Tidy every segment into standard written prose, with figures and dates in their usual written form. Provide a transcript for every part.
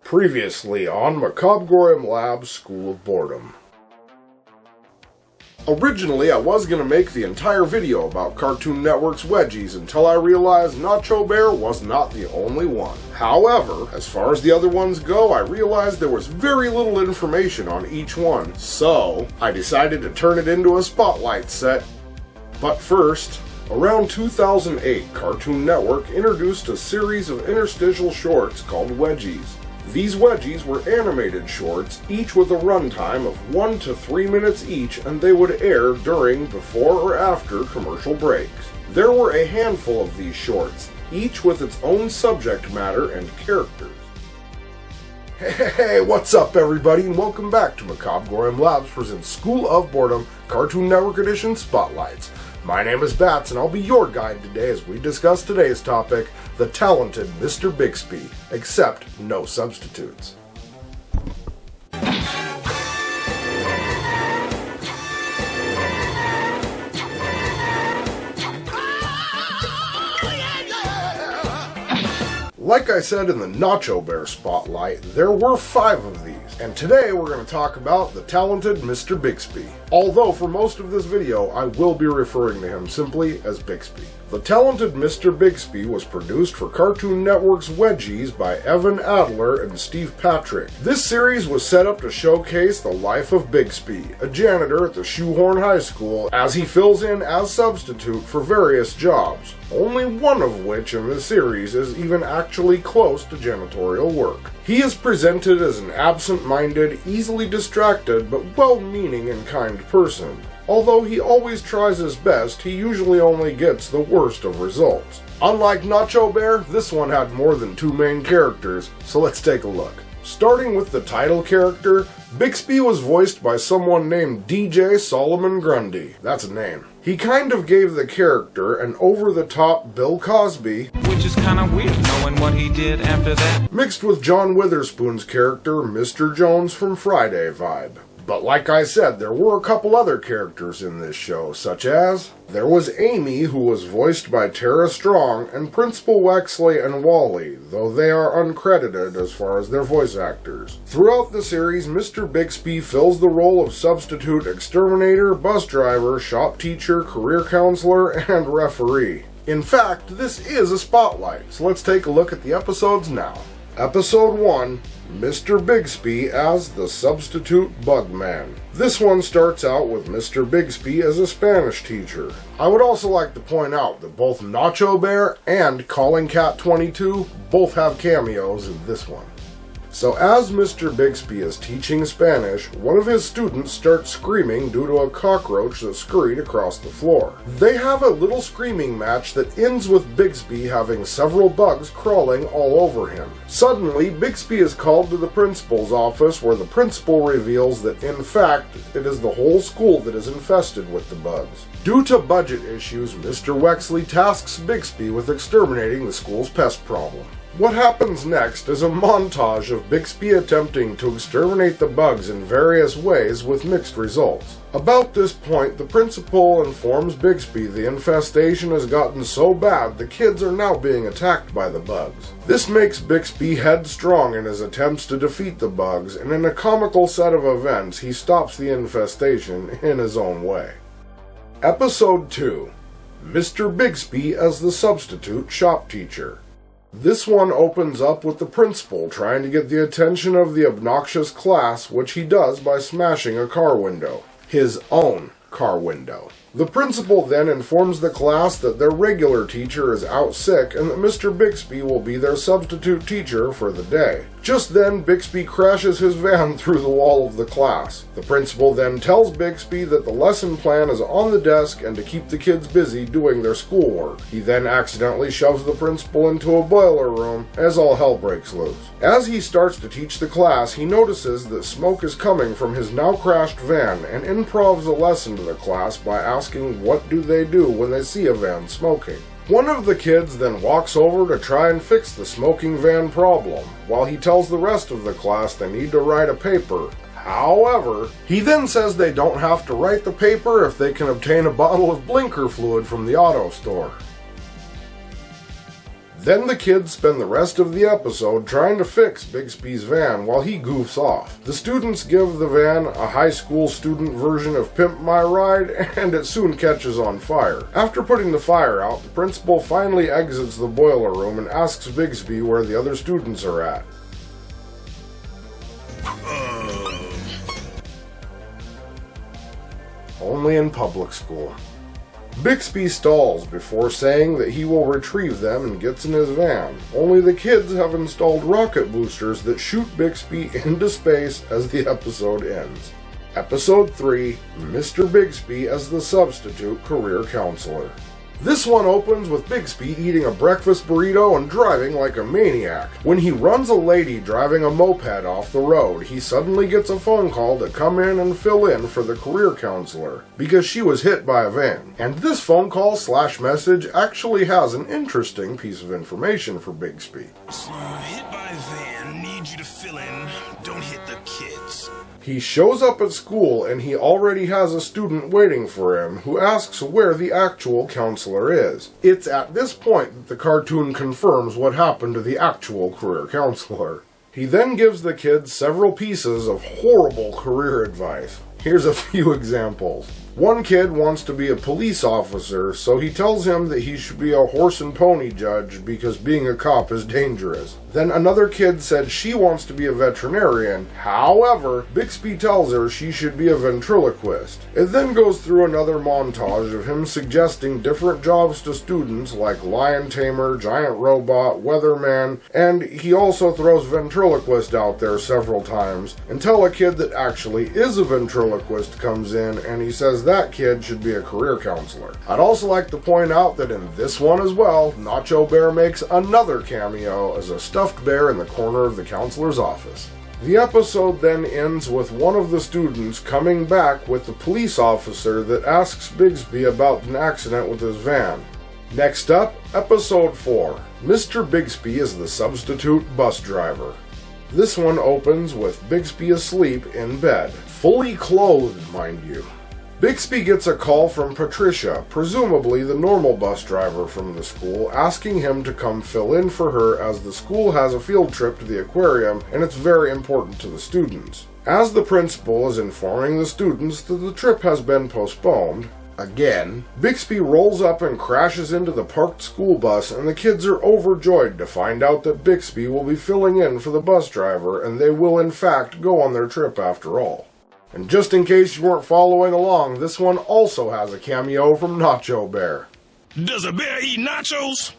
Previously on Macabre'Gorium Lab's School of Boredom. Originally, I was going to make the entire video about Cartoon Network's Wedgies until I realized Nacho Bear was not the only one. However, as far as the other ones go, I realized there was very little information on each one, so I decided to turn it into a spotlight set. But first, around 2008, Cartoon Network introduced a series of interstitial shorts called Wedgies. These Wedgies were animated shorts, each with a runtime of 1 to 3 minutes each, and they would air during, before, or after commercial breaks. There were a handful of these shorts, each with its own subject matter and characters. Hey, what's up everybody, and welcome back to Macabre'Gorium Labs presents School of Boredom Cartoon Network Edition Spotlights. My name is Bats, and I'll be your guide today as we discuss today's topic, the talented Mr. Bixby, except no substitutes. Like I said in the Nacho Bear spotlight, there were 5 of these, and today we're going to talk about the talented Mr. Bixby. Although for most of this video, I will be referring to him simply as Bixby. The talented Mr. Bixby was produced for Cartoon Network's Wedgies by Evan Adler and Steve Patrick. This series was set up to showcase the life of Bixby, a janitor at the Shoehorn High School, as he fills in as substitute for various jobs, only one of which in the series is even actually close to janitorial work. He is presented as an absent-minded, easily distracted, but well-meaning and kind person. Although he always tries his best, he usually only gets the worst of results. Unlike Nacho Bear, this one had more than 2 main characters, so let's take a look. Starting with the title character, Bixby was voiced by someone named DJ Solomon Grundy. That's a name. He kind of gave the character an over-the-top Bill Cosby, which is kind of weird knowing what he did after that, mixed with John Witherspoon's character Mr. Jones from Friday vibe. But like I said, there were a couple other characters in this show, such as, there was Amy, who was voiced by Tara Strong, and Principal Wexley and Wally, though they are uncredited as far as their voice actors. Throughout the series, Mr. Bixby fills the role of substitute exterminator, bus driver, shop teacher, career counselor, and referee. In fact, this is a spotlight, so let's take a look at the episodes now. Episode 1, Mr. Bixby as the Substitute Bugman. This one starts out with Mr. Bixby as a Spanish teacher. I would also like to point out that both Nacho Bear and Calling Cat 22 both have cameos in this one. So as Mr. Bixby is teaching Spanish, one of his students starts screaming due to a cockroach that scurried across the floor. They have a little screaming match that ends with Bixby having several bugs crawling all over him. Suddenly, Bixby is called to the principal's office, where the principal reveals that in fact it is the whole school that is infested with the bugs. Due to budget issues, Mr. Wexley tasks Bixby with exterminating the school's pest problem. What happens next is a montage of Bixby attempting to exterminate the bugs in various ways with mixed results. About this point, the principal informs Bixby the infestation has gotten so bad the kids are now being attacked by the bugs. This makes Bixby headstrong in his attempts to defeat the bugs, and in a comical set of events, he stops the infestation in his own way. Episode 2, Mr. Bixby as the substitute shop teacher. This one opens up with the principal trying to get the attention of the obnoxious class, which he does by smashing a car window. His own car window. The principal then informs the class that their regular teacher is out sick and that Mr. Bixby will be their substitute teacher for the day. Just then, Bixby crashes his van through the wall of the class. The principal then tells Bixby that the lesson plan is on the desk and to keep the kids busy doing their schoolwork. He then accidentally shoves the principal into a boiler room as all hell breaks loose. As he starts to teach the class, he notices that smoke is coming from his now crashed van and improvs a lesson to the class by asking what do they do when they see a van smoking. One of the kids then walks over to try and fix the smoking van problem, while he tells the rest of the class they need to write a paper. However, he then says they don't have to write the paper if they can obtain a bottle of blinker fluid from the auto store. Then the kids spend the rest of the episode trying to fix Bixby's van while he goofs off. The students give the van a high school student version of Pimp My Ride, and it soon catches on fire. After putting the fire out, the principal finally exits the boiler room and asks Bixby where the other students are at. Only in public school. Bixby stalls before saying that he will retrieve them and gets in his van. Only the kids have installed rocket boosters that shoot Bixby into space as the episode ends. Episode 3, Mr. Bixby as the substitute career counselor. This one opens with Bixby eating a breakfast burrito and driving like a maniac. When he runs a lady driving a moped off the road, he suddenly gets a phone call to come in and fill in for the career counselor because she was hit by a van. And this phone call / message actually has an interesting piece of information for Bixby. Hit by a van, need you to fill in, don't hit the kids. He shows up at school and he already has a student waiting for him who asks where the actual counselor is. It's at this point that the cartoon confirms what happened to the actual career counselor. He then gives the kids several pieces of horrible career advice. Here's a few examples. One kid wants to be a police officer, so he tells him that he should be a horse and pony judge because being a cop is dangerous. Then another kid said she wants to be a veterinarian. However, Bixby tells her she should be a ventriloquist. It then goes through another montage of him suggesting different jobs to students like lion tamer, giant robot, weatherman, and he also throws ventriloquist out there several times until a kid that actually is a ventriloquist comes in and he says that kid should be a career counselor. I'd also like to point out that in this one as well, Nacho Bear makes another cameo as a stuffed bear in the corner of the counselor's office. The episode then ends with one of the students coming back with the police officer that asks Bixby about an accident with his van. Next up, episode 4. Mr. Bixby is the substitute bus driver. This one opens with Bixby asleep in bed, fully clothed, mind you. Bixby gets a call from Patricia, presumably the normal bus driver from the school, asking him to come fill in for her as the school has a field trip to the aquarium and it's very important to the students. As the principal is informing the students that the trip has been postponed, again, Bixby rolls up and crashes into the parked school bus and the kids are overjoyed to find out that Bixby will be filling in for the bus driver and they will in fact go on their trip after all. And just in case you weren't following along, this one also has a cameo from Nacho Bear. Does a bear eat nachos?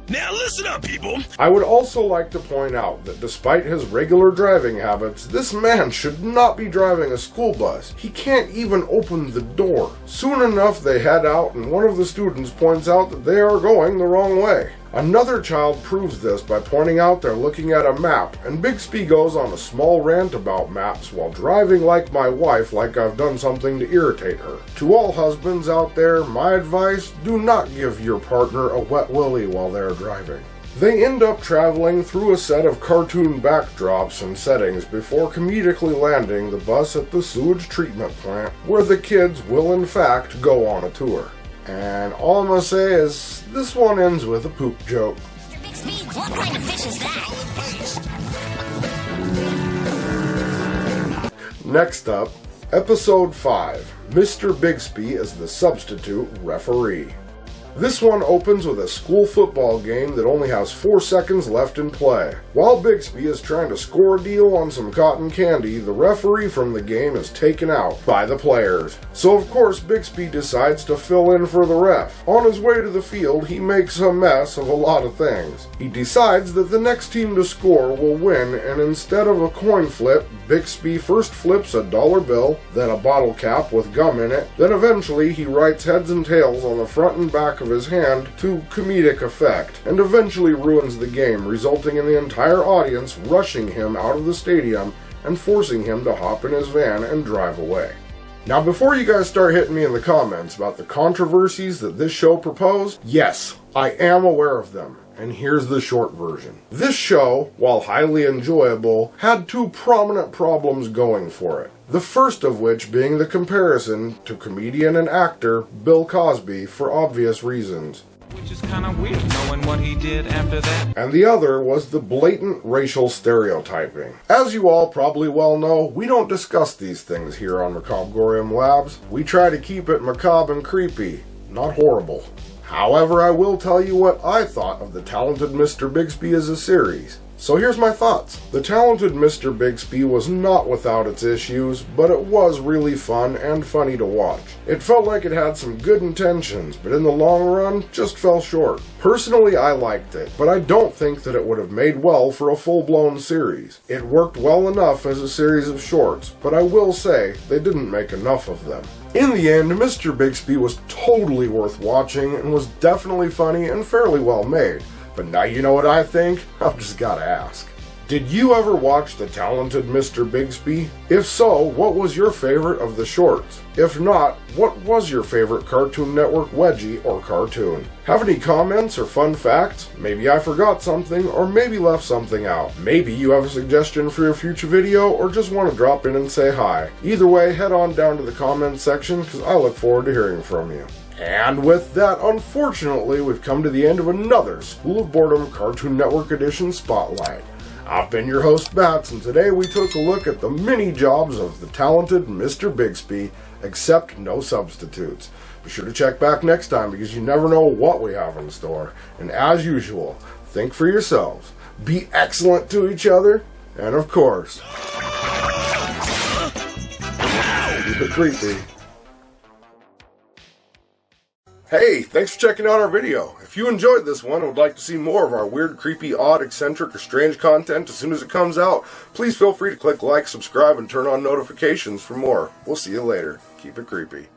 Now listen up, people. I would also like to point out that despite his regular driving habits, this man should not be driving a school bus. He can't even open the door. Soon enough, they head out and one of the students points out that they are going the wrong way. Another child proves this by pointing out they're looking at a map, and Bixby goes on a small rant about maps while driving like my wife like I've done something to irritate her. To all husbands out there, my advice, do not give your partner a wet willy while they're driving. They end up traveling through a set of cartoon backdrops and settings before comedically landing the bus at the sewage treatment plant, where the kids will in fact go on a tour. And all I'm gonna say is, this one ends with a poop joke. Mr. Bixby, what kind of fish is that? Next up, episode 5. Mr. Bixby is the substitute referee. This one opens with a school football game that only has 4 seconds left in play. While Bixby is trying to score a deal on some cotton candy, the referee from the game is taken out by the players. So of course Bixby decides to fill in for the ref. On his way to the field, he makes a mess of a lot of things. He decides that the next team to score will win, and instead of a coin flip, Bixby first flips a dollar bill, then a bottle cap with gum in it, then eventually he writes heads and tails on the front and back of his hand to comedic effect, and eventually ruins the game, resulting in the entire audience rushing him out of the stadium and forcing him to hop in his van and drive away. Now before you guys start hitting me in the comments about the controversies that this show proposed, yes, I am aware of them. And here's the short version. This show, while highly enjoyable, had 2 prominent problems going for it. The first of which being the comparison to comedian and actor Bill Cosby for obvious reasons. Which is kinda weird knowing what he did after that. And the other was the blatant racial stereotyping. As you all probably well know, we don't discuss these things here on Macabre'Gorium Labs. We try to keep it macabre and creepy, not horrible. However, I will tell you what I thought of The Talented Mr. Bixby as a series. So here's my thoughts. The Talented Mr. Bixby was not without its issues, but it was really fun and funny to watch. It felt like it had some good intentions, but in the long run, just fell short. Personally, I liked it, but I don't think that it would have made well for a full-blown series. It worked well enough as a series of shorts, but I will say they didn't make enough of them. In the end, Mr. Bixby was totally worth watching and was definitely funny and fairly well made. But now you know what I think? I've just gotta ask. Did you ever watch The Talented Mr. Bixby? If so, what was your favorite of the shorts? If not, what was your favorite Cartoon Network Wedgie or cartoon? Have any comments or fun facts? Maybe I forgot something, or maybe left something out. Maybe you have a suggestion for a future video, or just want to drop in and say hi. Either way, head on down to the comments section, because I look forward to hearing from you. And with that, unfortunately, we've come to the end of another School of Boredom Cartoon Network Edition Spotlight. I've been your host, Bats, and today we took a look at the mini jobs of the talented Mr. Bixby, except no substitutes. Be sure to check back next time because you never know what we have in store. And as usual, think for yourselves, be excellent to each other, and of course, keep it creepy. Hey, thanks for checking out our video. If you enjoyed this one and would like to see more of our weird, creepy, odd, eccentric, or strange content as soon as it comes out, please feel free to click like, subscribe, and turn on notifications for more. We'll see you later. Keep it creepy.